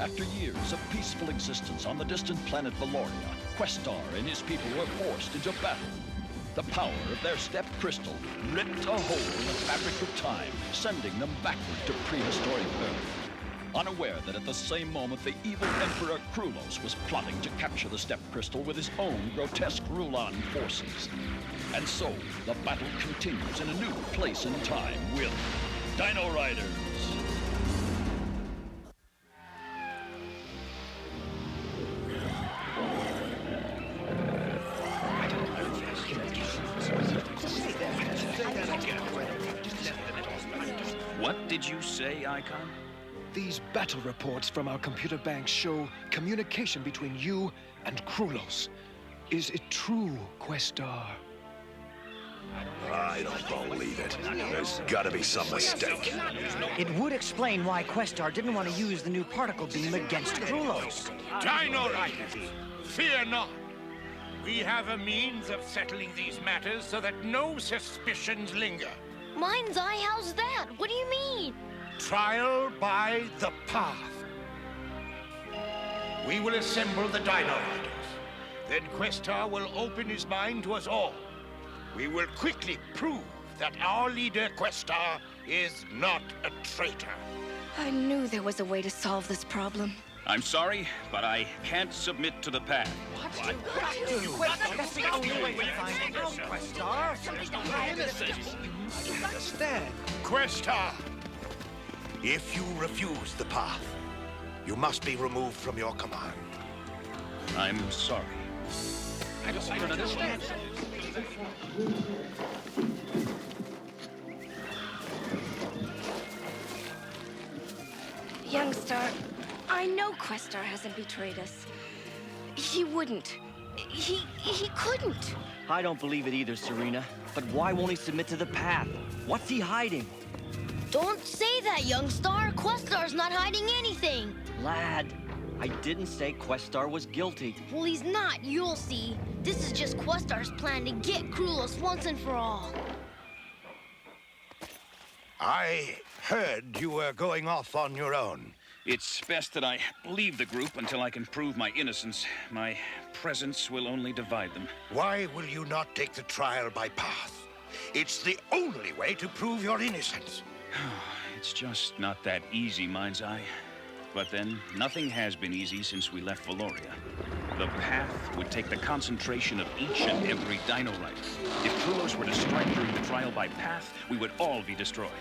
After years of peaceful existence on the distant planet Valoria, Questar and his people were forced into battle. The power of their S.T.E.P crystal ripped a hole in the fabric of time, sending them backward to prehistoric Earth. Unaware that at the same moment the evil Emperor Rulons was plotting to capture the S.T.E.P crystal with his own grotesque Rulon forces. And so, the battle continues in a new place and time with Dino-Riders. What did you say, Icon? These battle reports from our computer bank show communication between you and Rulons. Is it true, Questar? I don't believe it. There's gotta be some mistake. It would explain why Questar didn't want to use the new particle beam against Rulons. Dino-Riders, fear not. We have a means of settling these matters so that no suspicions linger. Mind's eye, how's that? What do you mean? Trial by the path. We will assemble the Dino-Riders. Then Questar will open his mind to us all. We will quickly prove that our leader, Questar, is not a traitor. I knew there was a way to solve this problem. I'm sorry, but I can't submit to the path. What? That's the only way to find out, Questar. Understand? Questar! If you refuse the path, you must be removed from your command. I'm sorry. I don't understand. Youngstar, I know Questar hasn't betrayed us. He wouldn't. He couldn't. I don't believe it either, Serena. But why won't he submit to the path? What's he hiding? Don't say that, Youngstar. Questar's not hiding anything. Lad, I didn't say Questar was guilty. Well, he's not, you'll see. This is just Questar's plan to get Rulons once and for all. I heard you were going off on your own. It's best that I leave the group until I can prove my innocence. My presence will only divide them. Why will you not take the trial by path? It's the only way to prove your innocence. It's just not that easy, Mind's Eye. But then, nothing has been easy since we left Valoria. The path would take the concentration of each and every Dino-Rider. If Rulons were to strike during the trial by path, we would all be destroyed.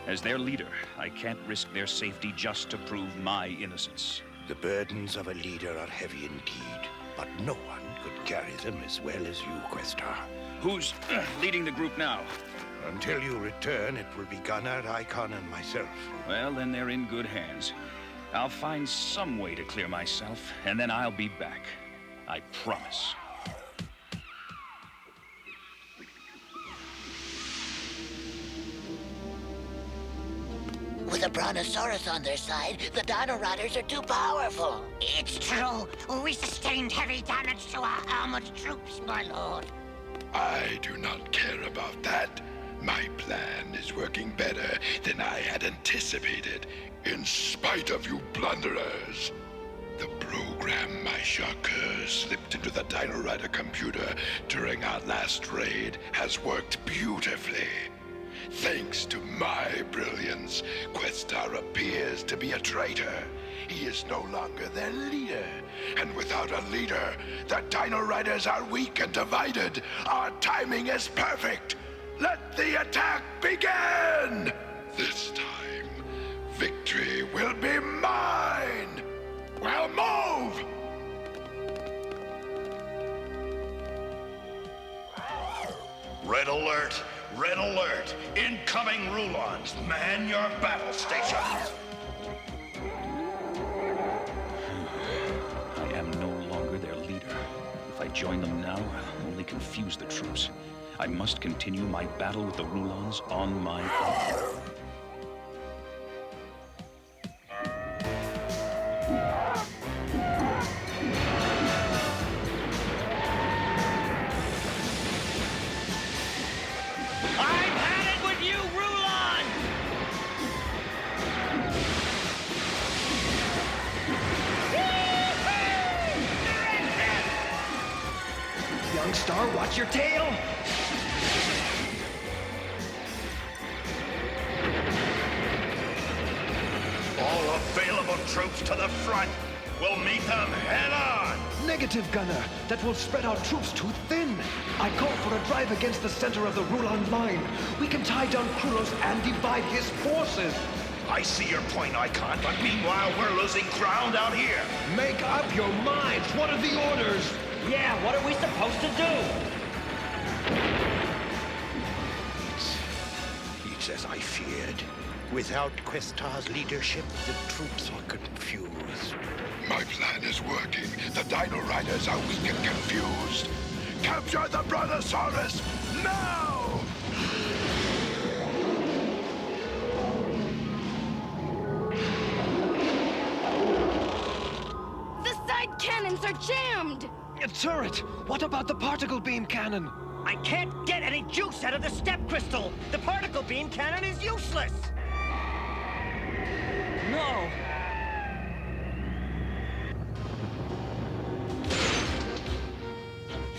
As their leader, I can't risk their safety just to prove my innocence. The burdens of a leader are heavy indeed, but no one could carry them as well as you, Questar. Who's leading the group now? Until you return, it will be Gunnar, Icon, and myself. Well, then they're in good hands. I'll find some way to clear myself, and then I'll be back. I promise. With a brontosaurus on their side, the Dino-Riders are too powerful. It's true. We sustained heavy damage to our armored troops, my lord. I do not care about that. My plan is working better than I had anticipated, in spite of you blunderers. The program my Shocker slipped into the Dino-Rider computer during our last raid has worked beautifully. Thanks to my brilliance, Questar appears to be a traitor. He is no longer their leader. And without a leader, the Dino-Riders are weak and divided. Our timing is perfect. Let the attack begin! This time, victory will be mine! Well, move! Red alert! Red alert! Incoming Rulons! Man your battle stations! I am no longer their leader. If I join them now, I'll only confuse the troops. I must continue my battle with the Rulons on my own. Youngstar, watch your tail! All available troops to the front. We'll meet them head-on. Negative, Gunner. That will spread our troops too thin. I call for a drive against the center of the Rulon line. We can tie down Krulos and divide his forces. I see your point, Icon, but meanwhile we're losing ground out here. Make up your minds. What are the orders? Yeah, what are we supposed to do? It's as I feared. Without Questar's leadership, the troops are confused. My plan is working. The Dino-Riders are weak and confused. Capture the Brontosaurus now! The side cannons are jammed! Turret, what about the particle beam cannon? I can't get any juice out of the S.T.E.P crystal! The particle beam cannon is useless! No!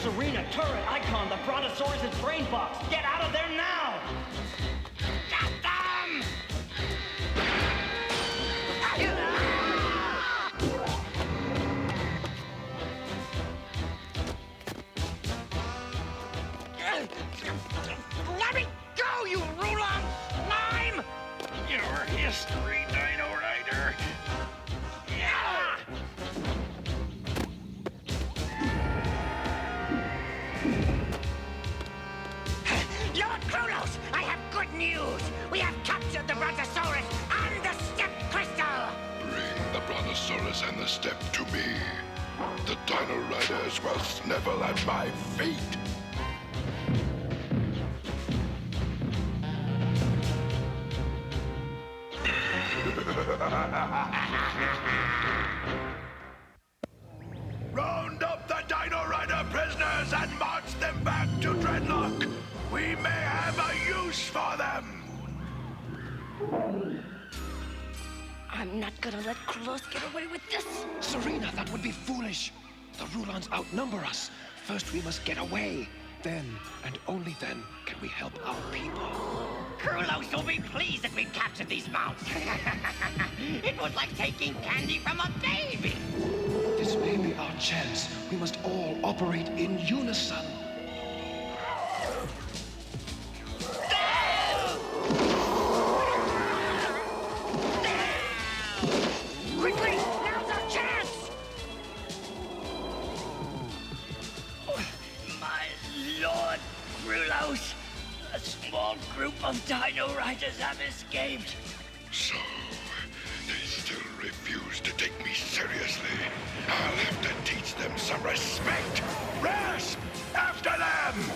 Serena, turret, icon, the Brontosaurus is brain box! Get out of there now! Get them! Let me go, you Rulon slime! Your history, Dino-Rider. Yeah! Lord Krulos, I have good news. We have captured the Brontosaurus and the S.T.E.P crystal. Bring the Brontosaurus and the S.T.E.P to me. The Dino-Riders will snivel at my feet. Round up the Dino-Rider prisoners and march them back to Dreadlock. We may have a use for them. I'm not gonna let Krulos get away with this. Serena, that would be foolish. The Rulons outnumber us. First, we must get away. Then, and only then, can we help our people. Krulos will be pleased that we've captured these mounts. It was like taking candy from a baby. This may be our chance. We must all operate in unison. Quickly, now's our chance! My lord, Krulos! A small group of Dino-Riders have escaped. So, they still refuse to take me seriously. I'll have to teach them some respect. Rasp! After them!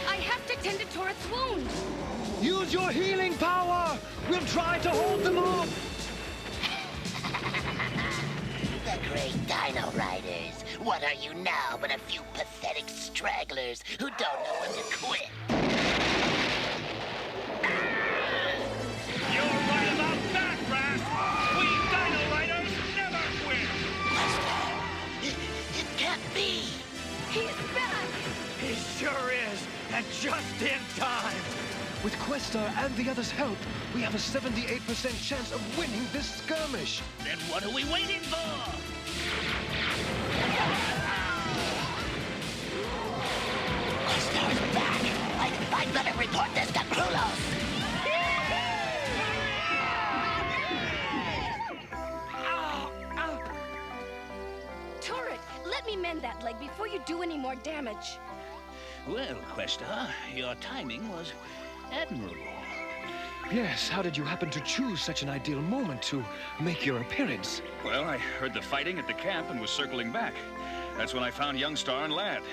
I have to tend to Turret's wound. Use your healing power! We'll try to hold them off! The great Dino-Riders. What are you now but a few pathetic stragglers who don't know when to quit? You're right about that, Rasp! We Dino-Riders never quit! It can't be! He's back! He sure is, and just in time! With Questar and the others' help, we have a 78% chance of winning this skirmish. Then what are we waiting for? Questar's back! I'd better report this to Krulos! Turret, let me mend that leg before you do any more damage. Well, Questar, your timing was admirable. Yes, how did you happen to choose such an ideal moment to make your appearance? Well, I heard the fighting at the camp and was circling back. That's when I found Youngstar and Lad.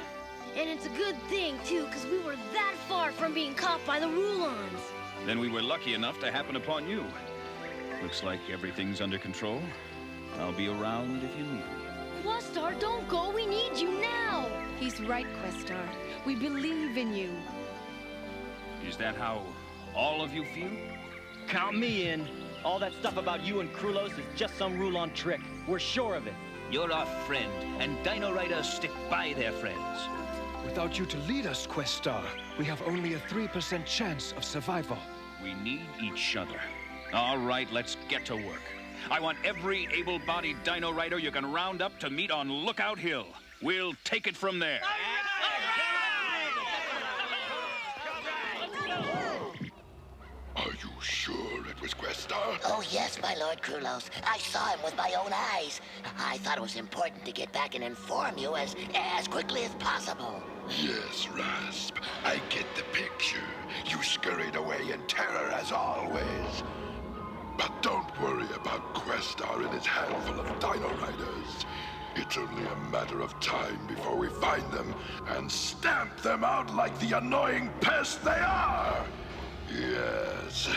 And it's a good thing, too, because we were that far from being caught by the Rulons. Then we were lucky enough to happen upon you. Looks like everything's under control. I'll be around if you need me. Questar, don't go. We need you now. He's right, Questar. We believe in you. Is that how all of you feel? Count me in. All that stuff about you and Krulos is just some Rulon trick. We're sure of it. You're our friend, and Dino-Riders stick by their friends. Without you to lead us, Questar, we have only a 3% chance of survival. We need each other. All right, let's get to work. I want every able-bodied Dino-Rider you can round up to meet on Lookout Hill. We'll take it from there. Are you sure it was Questar? Oh, yes, my Lord Krulos. I saw him with my own eyes. I thought it was important to get back and inform you as quickly as possible. Yes, Rasp. I get the picture. You scurried away in terror as always. But don't worry about Questar and his handful of Dino-Riders. It's only a matter of time before we find them and stamp them out like the annoying pest they are! Yes.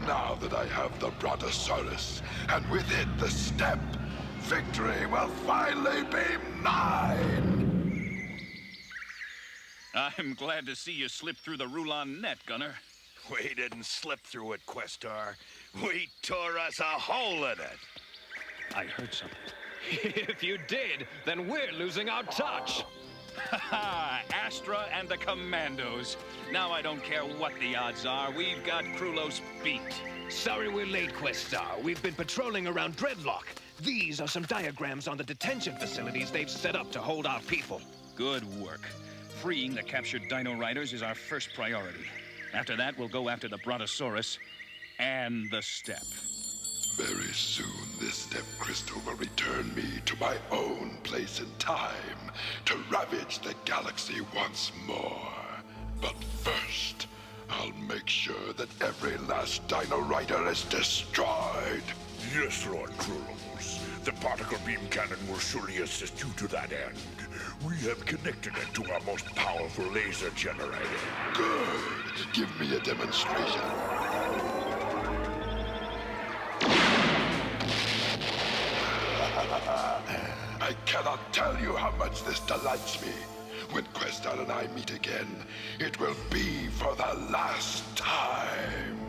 Now that I have the Brontosaurus, and with it the S.T.E.P, victory will finally be mine! I'm glad to see you slip through the Rulon net, Gunner. We didn't slip through it, Questar. We tore us a hole in it. I heard something. If you did, then we're losing our touch. Ha-ha! Astra and the Commandos. Now I don't care what the odds are. We've got Krulos beat. Sorry we're late, Questar. We've been patrolling around Dreadlock. These are some diagrams on the detention facilities they've set up to hold our people. Good work. Freeing the captured Dino-Riders is our first priority. After that, we'll go after the Brontosaurus and the S.T.E.P. Very soon, this S.T.E.P crystal will return me to my own place in time to ravage the galaxy once more. But first, I'll make sure that every last Dino-Rider is destroyed. Yes, Lord Krulos. The particle beam cannon will surely assist you to that end. We have connected it to our most powerful laser generator. Good. Give me a demonstration. I cannot tell you how much this delights me. When Questar and I meet again, it will be for the last time.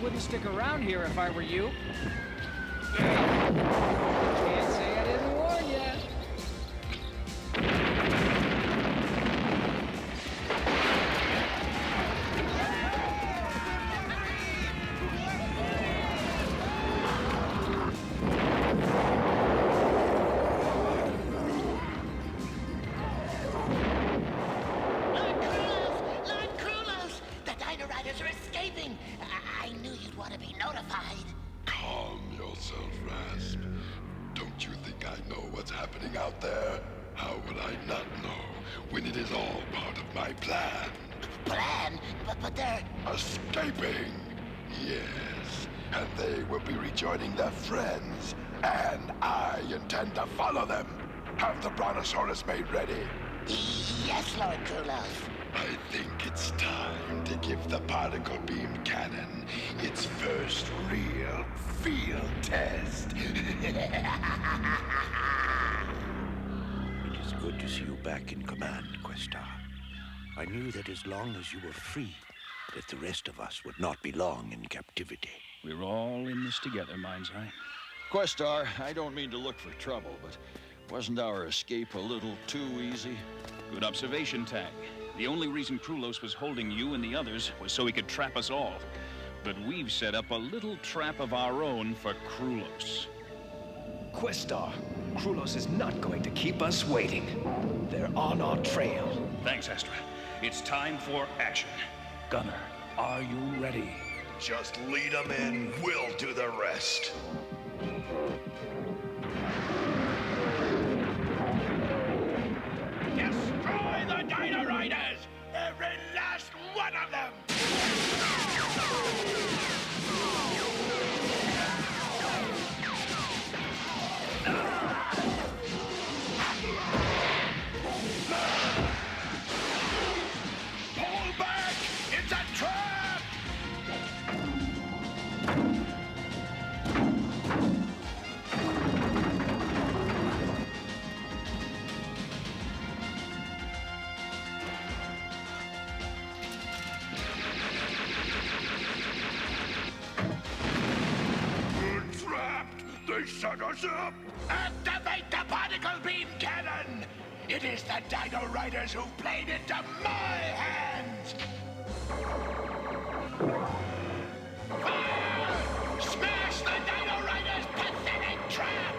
Wouldn't stick around here if I were you. Can't say I didn't warn ya. Lord Krulos! The Dino-Riders are escaping! I knew you'd want to be notified. Calm yourself, Rasp. Don't you think I know what's happening out there? How would I not know when it is all part of my plan? Plan? But they're... Escaping! Yes, and they will be rejoining their friends. And I intend to follow them. Have the Brontosaurus made ready. Yes, Lord Krulos. I think it's time to give the particle beam cannon its first real field test. It is good to see you back in command, Questar. I knew that as long as you were free, that the rest of us would not be long in captivity. We're all in this together, Mind's Eye. Questar, I don't mean to look for trouble, but wasn't our escape a little too easy? Good observation, Tag. The only reason Krulos was holding you and the others was so he could trap us all. But we've set up a little trap of our own for Krulos. Questar, Krulos is not going to keep us waiting. They're on our trail. Thanks, Astra. It's time for action. Gunner, are you ready? Just lead them in, we'll do the rest. Destroy the Dino-Riders! Every last one of them! Pull back! It's a trap! We're trapped! They set us up! Activate the particle beam cannon! It is the Dino-Riders who've played into my hands! Fire! Smash the Dino-Riders' pathetic trap!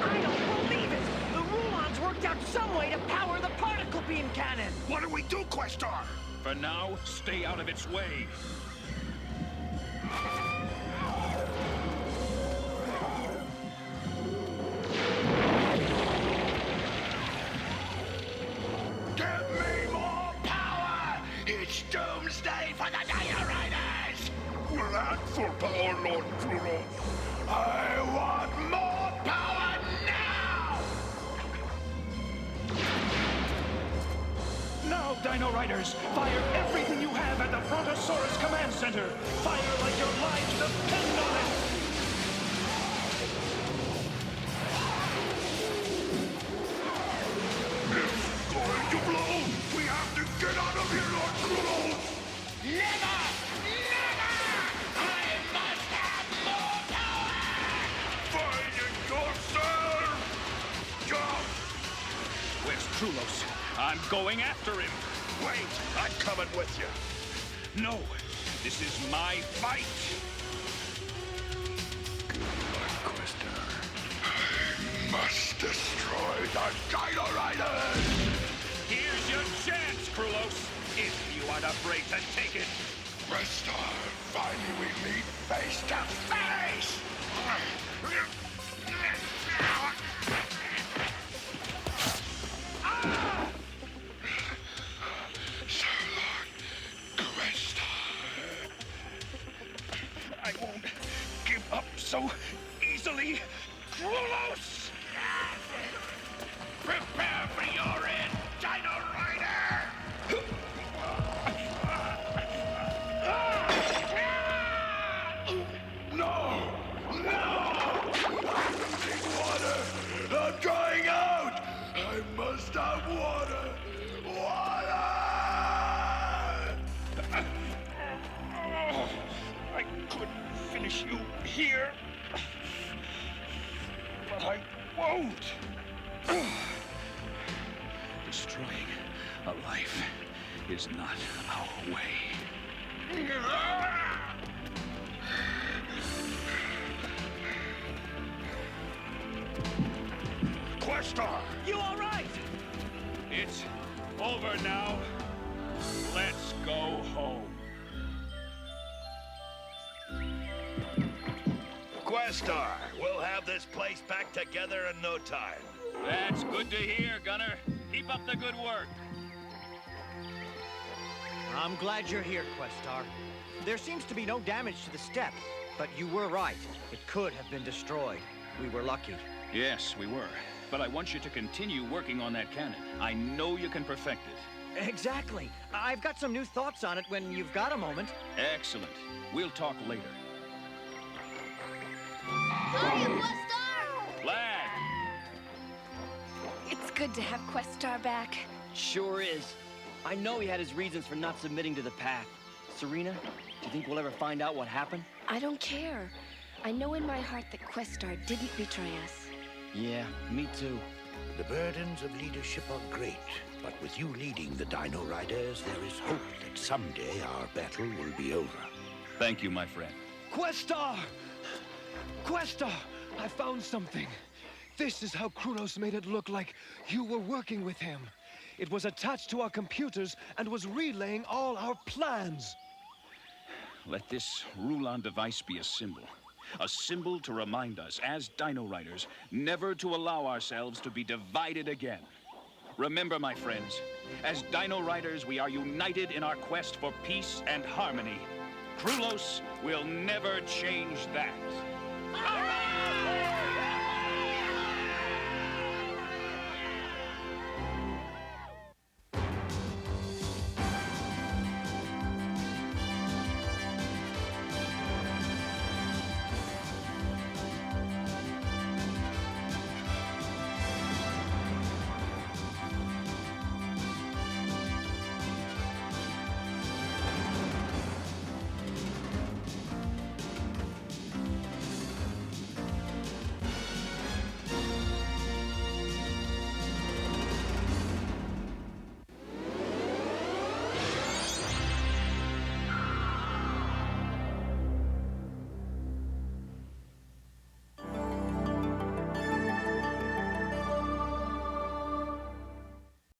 I don't believe it! The Rulons worked out some way to power the particle beam cannon! What do we do, Questar? For now, stay out of its way. Give me more power! It's doomsday for the Dino-Riders! We're at full power, Lord Rulon. I want more power now! Now, Dino-Riders, fire everything you have at the Brontosaurus Command Center. Fire like your lives depend on it. It's going to blow! We have to get out of here, Lord Rulon! Never! Never! I must have more power! Find it yourself! Jump! Where's Krulos? I'm going after him. Wait, I'm coming with you. No, this is my fight. I must destroy the Dino-Riders! Here's your chance, Krulos, if you aren't afraid to take it. Questar, finally we meet face to face! So long, Questar. I won't give up so easily, Krulos! Prepare for your end, Dino-Rider! No! No! I'm losing water! I'm drying out! I must have water! Water! I couldn't finish you here, but I won't. Destroying a life is not our way. Questar! You all right? It's over now. Let's go home. Questar, we'll have this place back together in no time. That's good to hear, Gunner. Keep up the good work. I'm glad you're here, Questar. There seems to be no damage to the S.T.E.P, but you were right. It could have been destroyed. We were lucky. Yes, we were. But I want you to continue working on that cannon. I know you can perfect it. Exactly. I've got some new thoughts on it when you've got a moment. Excellent. We'll talk later. Hiya, Questar! Flag! It's good to have Questar back. Sure is. I know he had his reasons for not submitting to the path. Serena, do you think we'll ever find out what happened? I don't care. I know in my heart that Questar didn't betray us. Yeah, me too. The burdens of leadership are great, but with you leading the Dino-Riders, there is hope that someday our battle will be over. Thank you, my friend. Questar! Questar! I found something. This is how Krulos made it look like you were working with him. It was attached to our computers and was relaying all our plans. Let this Rulon device be a symbol. A symbol to remind us, as Dino-Riders, never to allow ourselves to be divided again. Remember, my friends, as Dino-Riders, we are united in our quest for peace and harmony. Krulos will never change that.